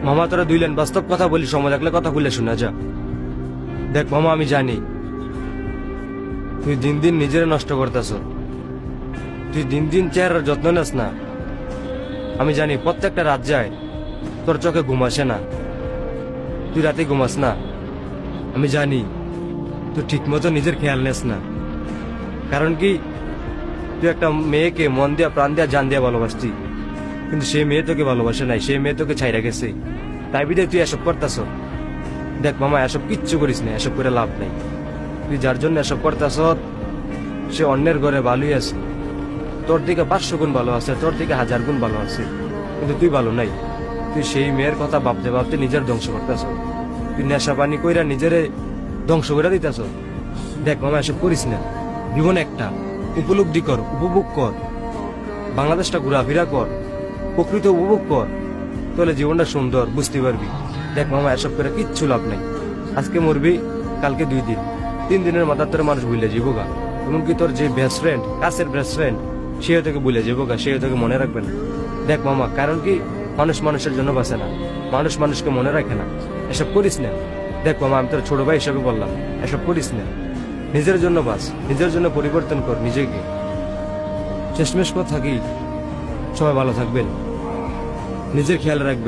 মামা তোরা দুইলেন বাস্তব কথা বলি, সময় থাকলে কথা বললে শোনা যা। দেখ মামা, আমি জানি তুই দিন দিন নিজের নষ্ট করতেছ, তুই দিন দিন চেহারার যত্ন নেস না। আমি জানি প্রত্যেকটা রাত যায় তোর চোখে ঘুম আসে না, তুই রাতে ঘুমাস না। আমি জানি তুই ঠিক মতো নিজের খেয়াল নেস না। কারণ কি, তুই একটা মেয়েকে মন দিয়া প্রাণ দিয়া জান দিয়া ভালোবাসতি, কিন্তু সেই মেয়ে তোকে ভালোবাসে নাই, সেই মেয়ে তোকে ছাইরা গেছে। তাই বিদে তুই এসব করতেছ। দেখ মামা, এসব কিচ্ছু করিস না, এসব করে লাভ নাই। তুই যার জন্য এসব করতেছ সে অন্যের ঘরে ভালোই আছে, তোর দিকে 500 গুণ ভালো আছে, তোর দিকে 1000 গুণ ভালো আছে, কিন্তু তুই ভালো নাই। তুই সেই মেয়ের কথা ভাবতে ভাবতে নিজের ধ্বংস করতেছ। তুই নেশা পানি কইরা নিজেরে ধ্বংস করে দিতেছ। দেখ মামা, এসব করিস না। জীবন একটা, উপলব্ধি কর, উপভোগ কর, বাংলাদেশটা ঘোরাফেরা কর, প্রকৃত উপভোগ কর, তাহলে জীবনটা সুন্দর বুঝতে পারবি। দেখ মামা, এসব করে কিচ্ছু লাভ নাই। আজকে মরবি, কালকে 2 দিন 3 দিনের মাথা তোর মানুষ ভুলে যাবো গা। এমনকি তোর যে বেস্ট ফ্রেন্ড, কাছের বেস্ট ফ্রেন্ড, সেও তোকে ভুলে যাবো গা, সেও তোকে মনে রাখবে না। দেখ মামা, কারণ কি, মানুষ মানুষের জন্য বাঁচে না, মানুষ মানুষকে মনে রাখে না। এসব করিস না। দেখ মামা, আমি তোর ছোট ভাই হিসেবে বললাম, এসব করিস না। নিজের জন্য বাঁচ, নিজের জন্য পরিবর্তন কর নিজেকে। শেষমেশ কথা কি, সবাই ভালো থাকবেন, নিজের খেয়াল রাখবেন।